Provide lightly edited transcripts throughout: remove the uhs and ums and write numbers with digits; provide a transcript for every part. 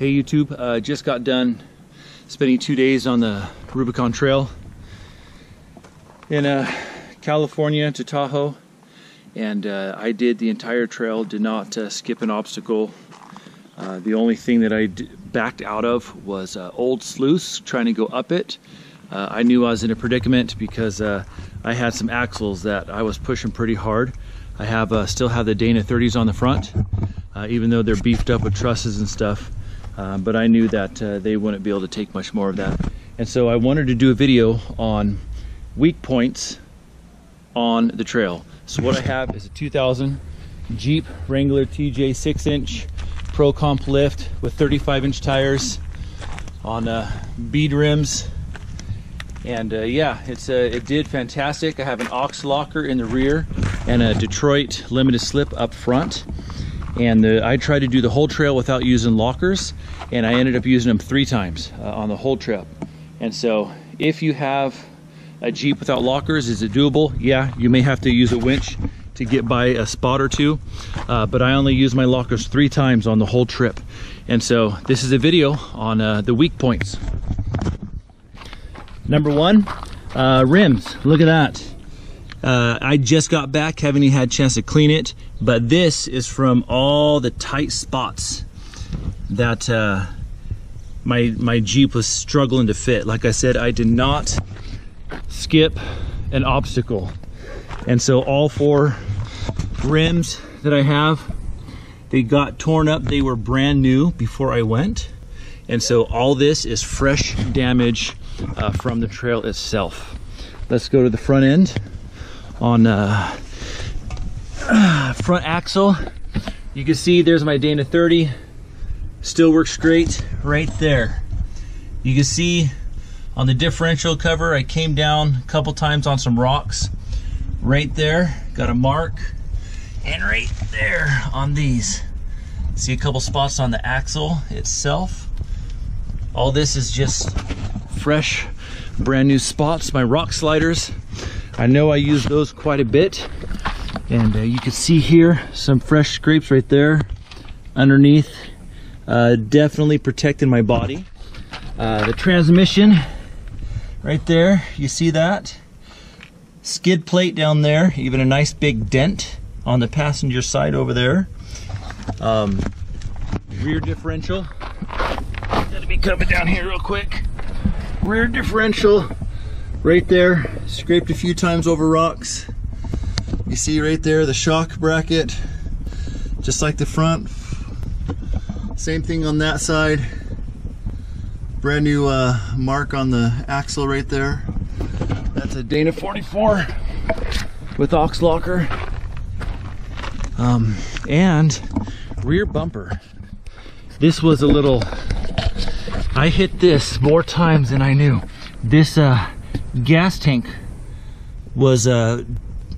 Hey YouTube, just got done spending 2 days on the Rubicon Trail in California to Tahoe, and I did the entire trail, did not skip an obstacle. The only thing that I backed out of was old sluice, trying to go up it. I knew I was in a predicament because I had some axles that I was pushing pretty hard. I have still have the Dana 30s on the front, even though they're beefed up with trusses and stuff. But I knew that they wouldn't be able to take much more of that. And so I wanted to do a video on weak points on the trail. So what I have is a 2000 Jeep Wrangler TJ 6-inch Pro Comp lift with 35-inch tires on bead rims. And yeah, it did fantastic. I have an aux locker in the rear and a Detroit limited slip up front. And I tried to do the whole trail without using lockers, and I ended up using them 3 times on the whole trip. And so if you have a Jeep without lockers, is it doable? Yeah, you may have to use a winch to get by a spot or two, but I only used my lockers 3 times on the whole trip. And so this is a video on the weak points. Number 1, rims. Look at that. I just got back, haven't even had a chance to clean it, but this is from all the tight spots that my Jeep was struggling to fit. Like I said, I did not skip an obstacle. And so all 4 rims that I have, they got torn up. They were brand new before I went. And so all this is fresh damage from the trail itself. Let's go to the front end. On front axle, you can see there's my Dana 30, still works great right there. You can see on the differential cover, I came down a couple times on some rocks. Right there, got a mark, and right there on these. See a couple spots on the axle itself. All this is just fresh, brand new spots. My rock sliders, I know I use those quite a bit, and you can see here some fresh scrapes right there underneath. Definitely protecting my body. The transmission right there, you see that? Skid plate down there, even a nice big dent on the passenger side over there. Rear differential, gotta be coming down here real quick. Rear differential right there, scraped a few times over rocks. You see right there the shock bracket, just like the front. Same thing on that side. Brand new mark on the axle right there. That's a Dana 44 with aux locker. And rear bumper. This was a little, I hit this more times than I knew. This gas tank was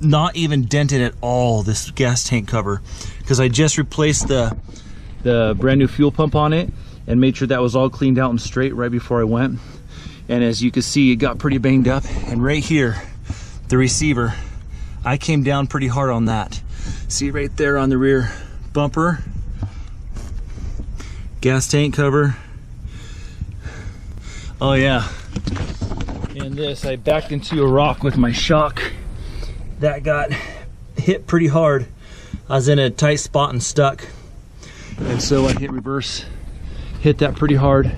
not even dented at all, this gas tank cover, because I just replaced the brand new fuel pump on it and made sure that was all cleaned out and straight right before I went. And as you can see, it got pretty banged up. And right here, the receiver, I came down pretty hard on that. See right there on the rear bumper, gas tank cover. Oh yeah. And this, I backed into a rock with my shock. That got hit pretty hard. I was in a tight spot and stuck. And so I hit reverse, hit that pretty hard.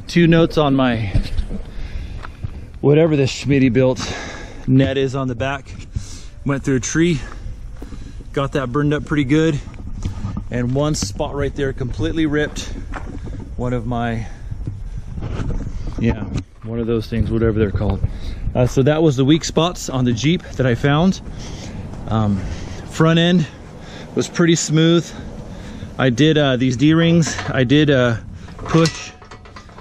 2 notes on my, whatever this Schmitty built net is on the back. Went through a tree, got that burned up pretty good. And 1 spot right there completely ripped. One of my, yeah, one of those things, whatever they're called. So that was the weak spots on the Jeep that I found. Front end was pretty smooth. I did these D-rings. I did push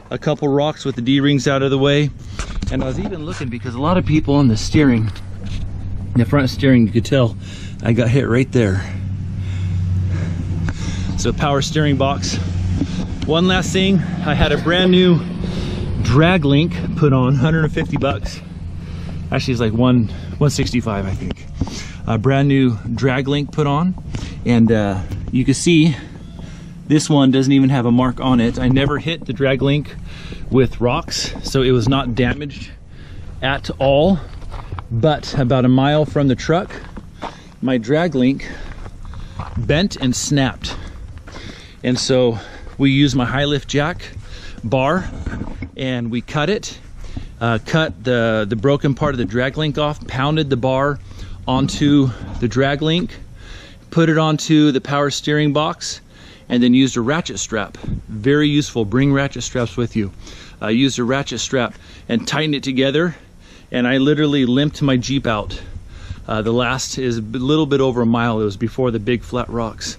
a couple rocks with the D-rings out of the way. And I was even looking because a lot of people on the steering, the front steering, you could tell I got hit right there. So power steering box. One last thing, I had a brand new drag link put on, 150 bucks. Actually, it's like 165, I think. A brand new drag link put on, and you can see This one doesn't even have a mark on it. I never hit the drag link with rocks, so it was not damaged at all. But about a mile from the truck, my drag link bent and snapped. And so we used my high lift jack bar and we cut it, cut the broken part of the drag link off, pounded the bar onto the drag link, put it onto the power steering box, and then used a ratchet strap. Very useful, bring ratchet straps with you. I used a ratchet strap and tightened it together, and I literally limped my Jeep out. The last is a little bit over a mile. It was before the big flat rocks.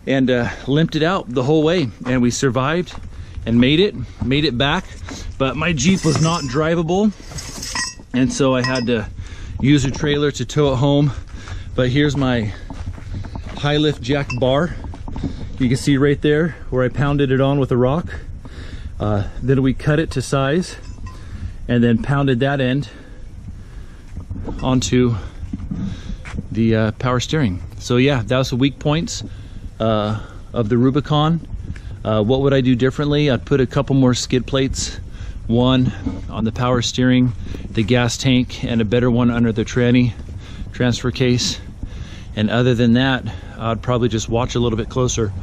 And limped it out the whole way, and we survived and made it back. But my Jeep was not drivable, and so I had to use a trailer to tow it home. But here's my high lift jack bar. You can see right there where I pounded it on with a rock. Then we cut it to size and then pounded that end onto the power steering. So yeah, that was the weak points of the Rubicon. What would I do differently? I'd put a couple more skid plates, one on the power steering, the gas tank, and a better one under the tranny transfer case. And other than that, I'd probably just watch a little bit closer.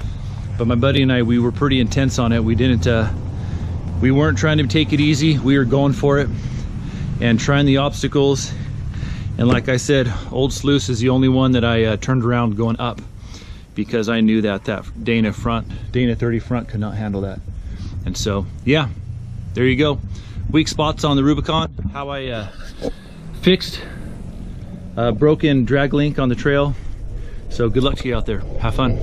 But my buddy and I, we were pretty intense on it. We weren't trying to take it easy. We were going for it and trying the obstacles. And like I said, Old Sluice is the only one that I turned around going up, because I knew that Dana 30 front could not handle that. And so, yeah, there you go. Weak spots on the Rubicon, how I fixed a broken drag link on the trail. So good luck to you out there. Have fun.